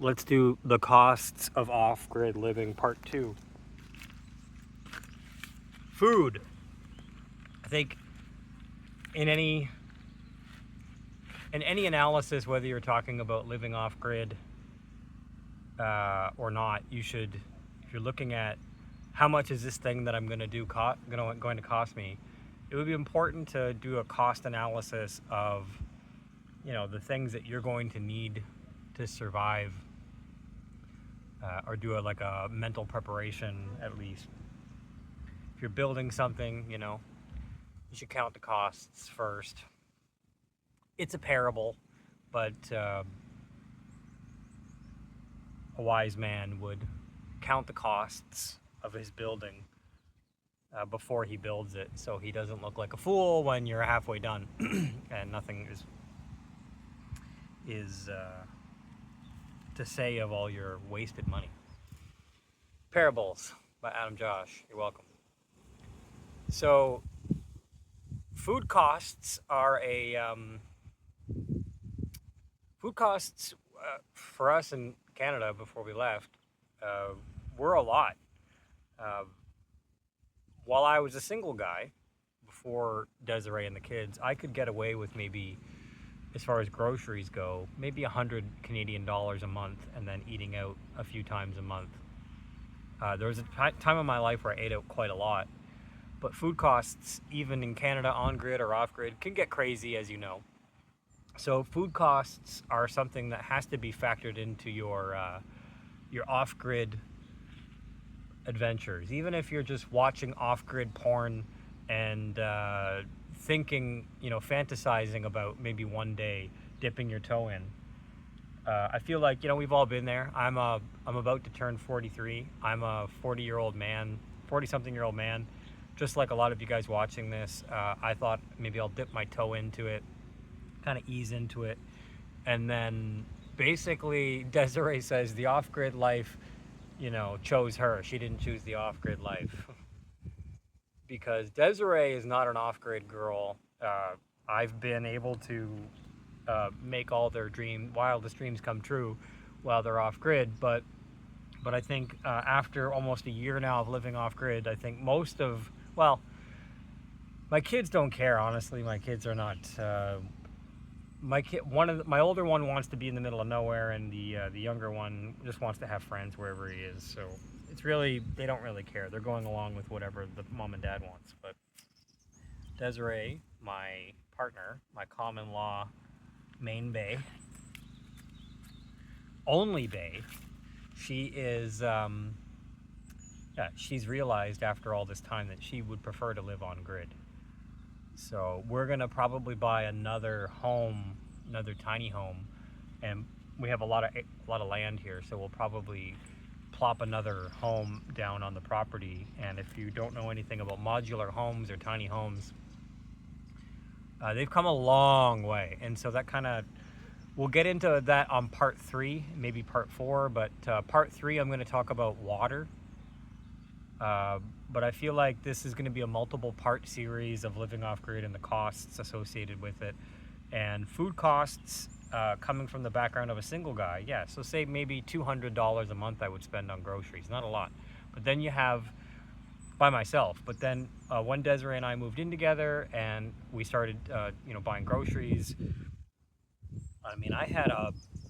let's do the costs of off-grid living part 2. Food. I think in any analysis, whether you're talking about living off-grid or not, you should, if you're looking at how much is this thing that I'm going to do going to cost me, it would be important to do a cost analysis of, the things that you're going to need to survive, or do a mental preparation at least. If you're building something, you should count the costs first. It's a parable, but a wise man would count the costs of his building before he builds it, so he doesn't look like a fool when you're halfway done and nothing is to say of all your wasted money. Parables by Adam Josh. You're welcome. So food costs are for us in Canada before we left were a lot. While I was a single guy before Desiree and the kids, I could get away with maybe, as far as groceries go, maybe 100 Canadian dollars a month, and then eating out a few times a month. There was a time in my life where I ate out quite a lot, but food costs, even in Canada, on-grid or off-grid, can get crazy, as you know. So food costs are something that has to be factored into your off-grid adventures. Even if you're just watching off-grid porn and thinking, fantasizing about maybe one day dipping your toe in. I feel like, we've all been there. I'm about to turn 43. I'm a 40-something-year-old man. Just like a lot of you guys watching this, I thought maybe I'll dip my toe into it, kind of ease into it. And then basically Desiree says the off-grid life, chose her. She didn't choose the off-grid life. Because Desiree is not an off-grid girl. I've been able to make all their wildest dreams come true while they're off-grid, but I think after almost a year now of living off-grid, I think my kids don't care, honestly. My kids are not my older one wants to be in the middle of nowhere, and the younger one just wants to have friends wherever he is. So it's really, they don't really care. They're going along with whatever the mom and dad wants. But Desiree, my partner, my common law main bae, only bae, she is she's realized after all this time that she would prefer to live on grid. So we're gonna probably buy another tiny home, and we have a lot of land here, so we'll probably plop another home down on the property. And if you don't know anything about modular homes or tiny homes, they've come a long way, and so that we'll get into that on part 3, maybe part 4, but part 3 I'm going to talk about water. But I feel like this is going to be a multiple part series of living off grid and the costs associated with it, and food costs coming from the background of a single guy. Yeah, so say maybe $200 a month I would spend on groceries, not a lot. But then you have by myself. But then when Desiree and I moved in together and we started buying groceries, I mean, I had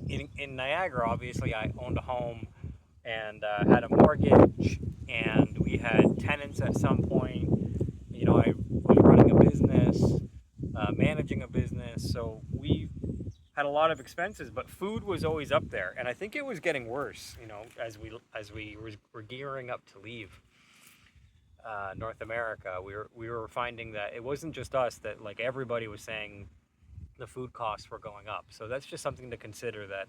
in Niagara, obviously I owned a home and had a mortgage, and we had tenants at some point. I was running a business, managing a business, so we had a lot of expenses, but food was always up there. And I think it was getting worse, as we were gearing up to leave North America. We were finding that it wasn't just us, that like everybody was saying the food costs were going up. So that's just something to consider, that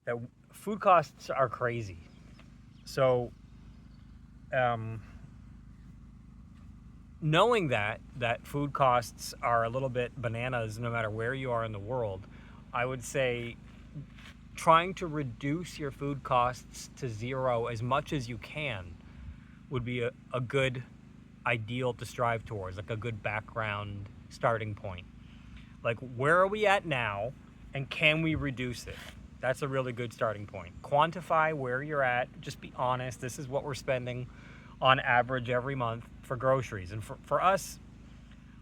that food costs are crazy. So knowing that food costs are a little bit bananas no matter where you are in the world, I would say trying to reduce your food costs to zero as much as you can would be a good ideal to strive towards, like a good background starting point. Like, where are we at now, and can we reduce it? That's a really good starting point. Quantify where you're at. Just be honest. This is what we're spending on average every month for groceries. And for us,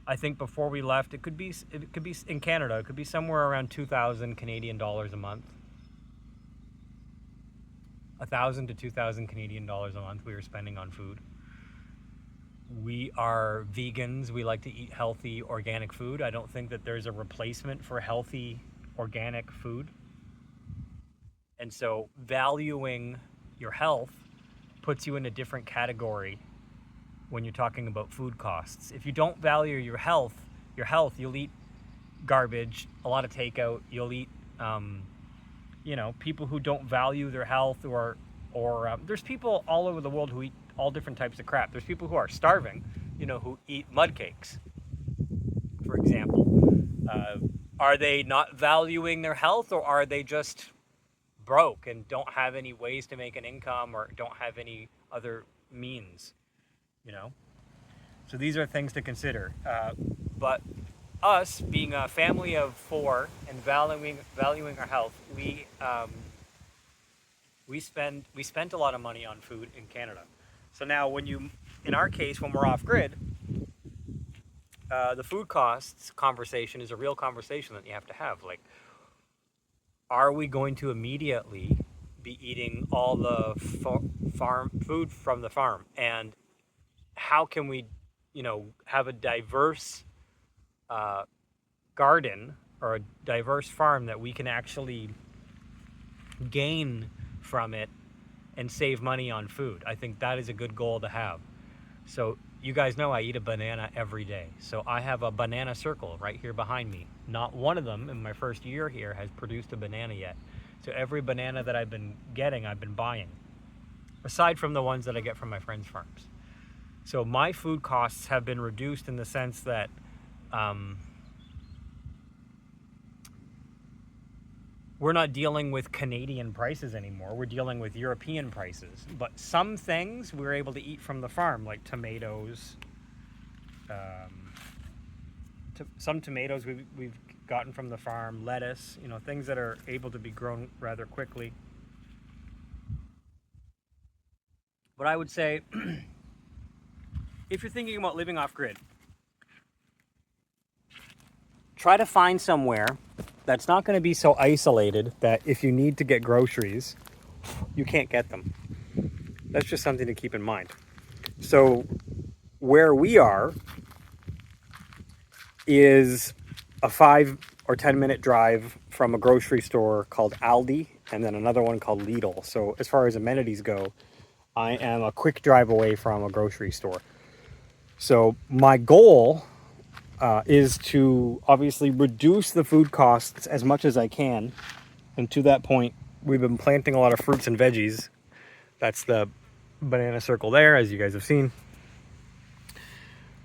I think before we left, it could be in Canada, it could be somewhere around 2,000 Canadian dollars a month. 1,000 to 2,000 Canadian dollars a month we were spending on food. We are vegans. We like to eat healthy, organic food. I don't think that there's a replacement for healthy, organic food. And so valuing your health puts you in a different category when you're talking about food costs. If you don't value your health, you'll eat garbage, a lot of takeout. You'll eat, people who don't value their health, or there's people all over the world who eat all different types of crap. There's people who are starving, who eat mud cakes, for example. Are they not valuing their health, or are they just broke and don't have any ways to make an income, or don't have any other means? So these are things to consider. But us being a family of 4 and valuing our health, we spent a lot of money on food in Canada. So now in our case, when we're off grid, the food costs conversation is a real conversation that you have to have. Like, are we going to immediately be eating all the farm food from the farm? And how can we, have a diverse garden or a diverse farm that we can actually gain from it and save money on food? I think that is a good goal to have. So you guys know I eat a banana every day. So I have a banana circle right here behind me. Not one of them in my first year here has produced a banana yet. So every banana that I've been getting, I've been buying, aside from the ones that I get from my friends' farms. So my food costs have been reduced in the sense that we're not dealing with Canadian prices anymore. We're dealing with European prices. But some things we're able to eat from the farm, like tomatoes. Some tomatoes we've gotten from the farm, lettuce, things that are able to be grown rather quickly. But I would say, if you're thinking about living off grid, try to find somewhere that's not going to be so isolated that if you need to get groceries, you can't get them. That's just something to keep in mind. So where we are is a 5 or 10 minute drive from a grocery store called Aldi, and then another one called Lidl. So as far as amenities go, I am a quick drive away from a grocery store. So my goal is to obviously reduce the food costs as much as I can. And to that point, we've been planting a lot of fruits and veggies. That's the banana circle there, as you guys have seen.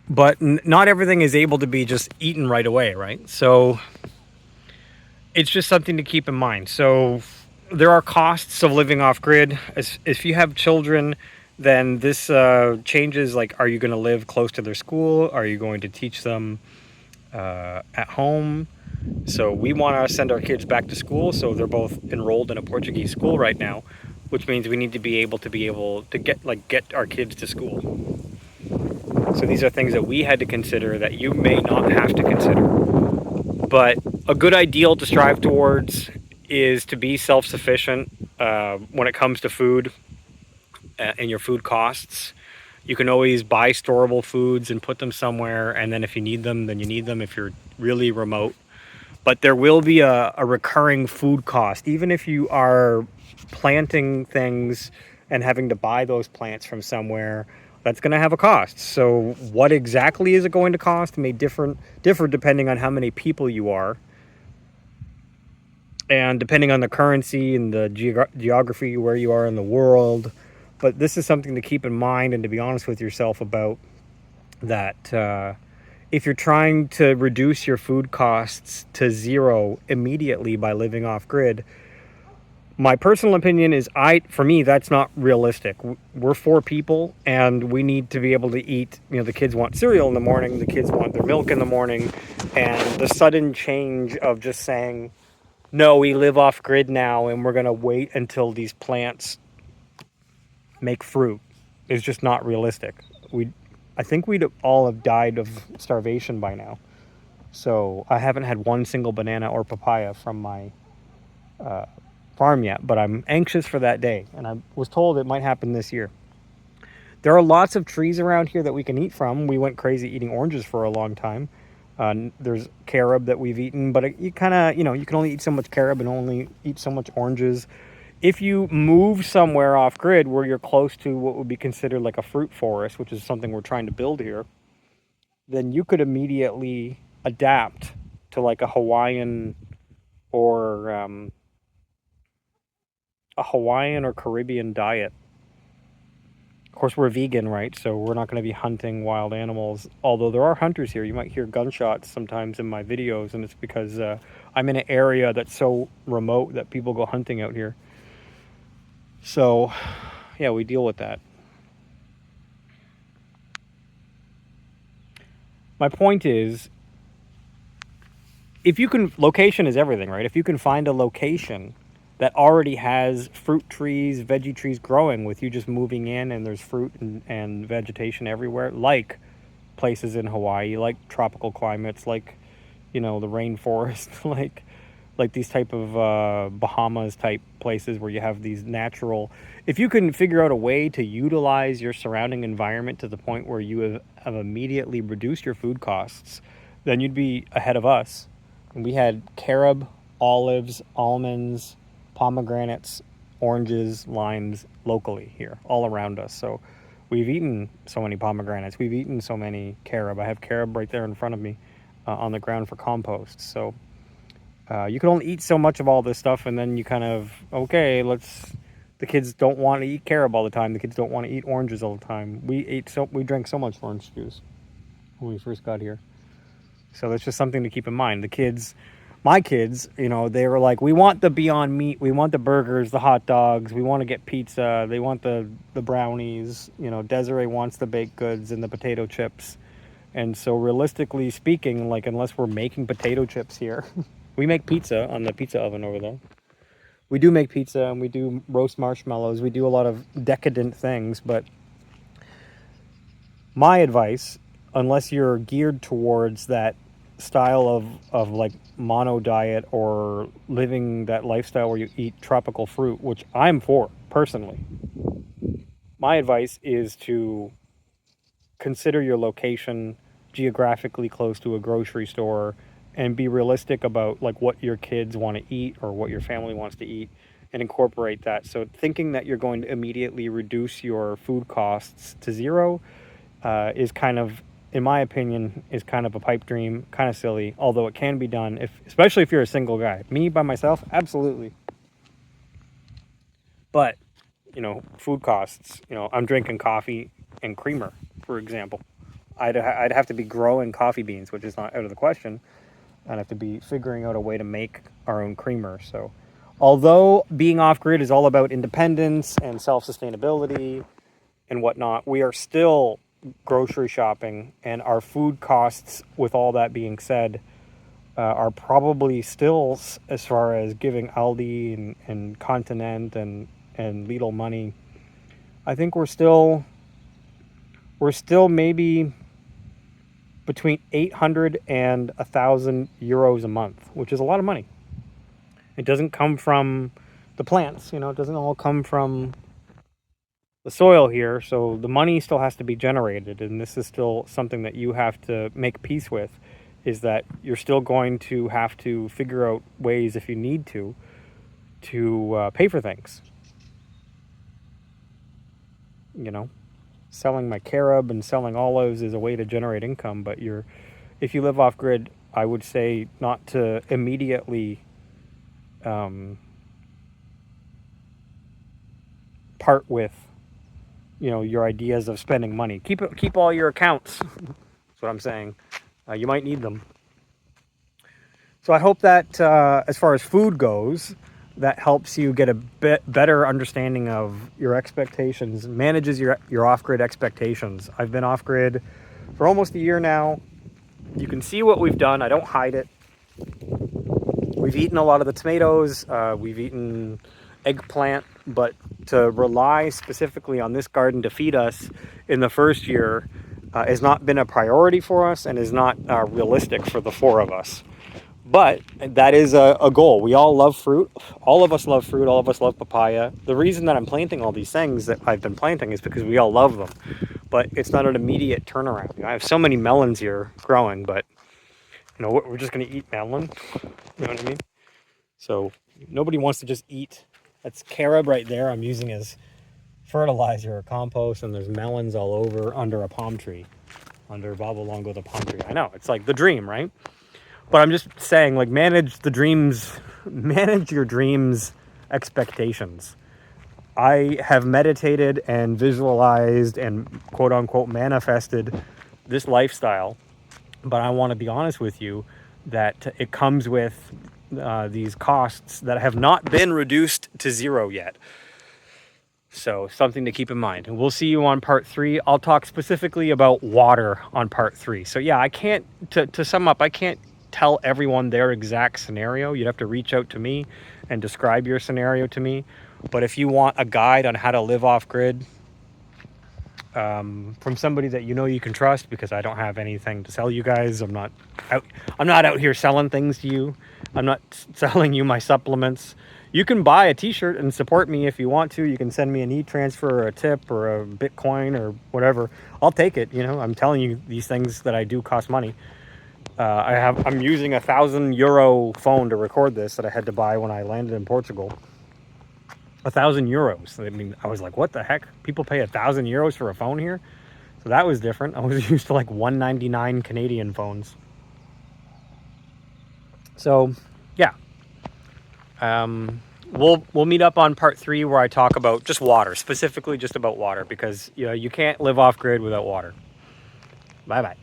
But not everything is able to be just eaten right away, right? So it's just something to keep in mind. So there are costs of living off grid. If you have children, then this changes, like, are you going to live close to their school? Are you going to teach them at home? So we want to send our kids back to school. So they're both enrolled in a Portuguese school right now, which means we need to be able to get our kids to school. So these are things that we had to consider that you may not have to consider. But a good ideal to strive towards is to be self-sufficient when it comes to food and your food costs. You can always buy storable foods and put them somewhere, and then if you need them, then you need them if you're really remote. But there will be a recurring food cost, even if you are planting things and having to buy those plants from somewhere. That's going to have a cost. So what exactly is it going to cost may differ depending on how many people you are, and depending on the currency and the geography where you are in the world. But this is something to keep in mind and to be honest with yourself about, that if you're trying to reduce your food costs to zero immediately by living off grid, my personal opinion is, for me, that's not realistic. We're 4 people, and we need to be able to eat. The kids want cereal in the morning, the kids want their milk in the morning, and the sudden change of just saying, no, we live off grid now and we're going to wait until these plants make fruit is just not realistic. I think we'd all have died of starvation by now. So I haven't had one single banana or papaya from my farm yet, but I'm anxious for that day. And I was told it might happen this year. There are lots of trees around here that we can eat from. We went crazy eating oranges for a long time. There's carob that we've eaten, but you kind of, you can only eat so much carob and only eat so much oranges. If you move somewhere off grid where you're close to what would be considered like a fruit forest, which is something we're trying to build here, then you could immediately adapt to like a Hawaiian or Caribbean diet. Of course, we're vegan, right? So we're not going to be hunting wild animals. Although there are hunters here. You might hear gunshots sometimes in my videos, and it's because I'm in an area that's so remote that people go hunting out here. So, yeah, we deal with that. My point is, location is everything, right? If you can find a location that already has fruit trees, veggie trees growing with you just moving in, and there's fruit and vegetation everywhere, like places in Hawaii, like tropical climates, like, the rainforest, like these type of Bahamas type places where you have these natural, if you can figure out a way to utilize your surrounding environment to the point where you have immediately reduced your food costs, then you'd be ahead of us. And we had carob, olives, almonds, pomegranates, oranges, limes locally here, all around us. So we've eaten so many pomegranates. We've eaten so many carob. I have carob right there in front of me on the ground for compost. So you can only eat so much of all this stuff, and then you kind of, the kids don't want to eat carob all the time. The kids don't want to eat oranges all the time. We drank so much orange juice when we first got here. So that's just something to keep in mind. My kids, they were like, we want the Beyond Meat, we want the burgers, the hot dogs, we want to get pizza, they want the brownies, Desiree wants the baked goods and the potato chips. And so realistically speaking, like, unless we're making potato chips here, we make pizza on the pizza oven over there. We do make pizza and we do roast marshmallows. We do a lot of decadent things, but my advice, unless you're geared towards that style of like mono diet or living that lifestyle where you eat tropical fruit, which I'm for personally, my advice is to consider your location geographically close to a grocery store and be realistic about like what your kids want to eat or what your family wants to eat and incorporate that. So thinking that you're going to immediately reduce your food costs to zero is kind of, in my opinion, is kind of a pipe dream, kind of silly, although it can be done, especially if you're a single guy. Me, by myself, absolutely. But, food costs, I'm drinking coffee and creamer, for example. I'd have to be growing coffee beans, which is not out of the question. I'd have to be figuring out a way to make our own creamer. So, although being off-grid is all about independence and self-sustainability and whatnot, we are still grocery shopping, and our food costs, with all that being said, are probably still, as far as giving Aldi and Continent and Lidl money, I think we're still maybe between 800 and 1,000 euros a month, which is a lot of money. It doesn't come from the plants, it doesn't all come from the soil here, so the money still has to be generated, and this is still something that you have to make peace with, is that you're still going to have to figure out ways, if you need to pay for things. Selling my carob and selling olives is a way to generate income, but if you live off grid, I would say not to immediately part with your ideas of spending money. Keep all your accounts. That's what I'm saying. You might need them. So I hope that as far as food goes, that helps you get a bit better understanding of your expectations, manages your off-grid expectations. I've been off-grid for almost a year now. You can see what we've done. I don't hide it. We've eaten a lot of the tomatoes, we've eaten eggplant, but to rely specifically on this garden to feed us in the first year has not been a priority for us and is not realistic for the four of us. But that is a goal. We all love fruit. All of us love fruit. All of us love papaya. The reason that I'm planting all these things that I've been planting is because we all love them. But it's not an immediate turnaround. You know, I have so many melons here growing, but you know, we're just going to eat melon. You know what I mean? So nobody wants to just eat. That's carob right there I'm using as fertilizer or compost, and there's melons all over under a palm tree, under Baba Longo the palm tree. I know, it's like the dream, right? But I'm just saying, like, manage your dreams expectations. I have meditated and visualized and quote unquote manifested this lifestyle, but I want to be honest with you that it comes with these costs that have not been reduced to zero yet. So something to keep in mind. And we'll see you on part 3. I'll talk specifically about water on part 3. So yeah, I can't, to sum up, I can't tell everyone their exact scenario. You'd have to reach out to me and describe your scenario to me. But if you want a guide on how to live off grid from somebody that you know you can trust, because I don't have anything to sell you guys. I'm not out here selling things to you. I'm not selling you my supplements. You can buy a t-shirt and support me if you want to. You can send me an e-transfer or a tip or a Bitcoin or whatever. I'll take it. You know, I'm telling you, these things that I do cost money. I'm using €1,000 phone to record this that I had to buy when I landed in Portugal. €1,000. I mean, I was like, what the heck? People pay €1,000 for a phone here? So that was different. I was used to like $199 Canadian phones. So yeah. We'll meet up on part 3 where I talk about just water, specifically just about water, because you know, you can't live off grid without water. Bye-bye.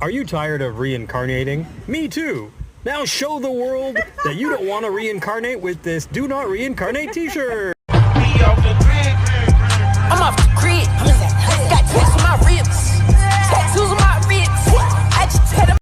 Are you tired of reincarnating? Me too. Now show the world that you don't want to reincarnate with this Do Not Reincarnate t-shirt.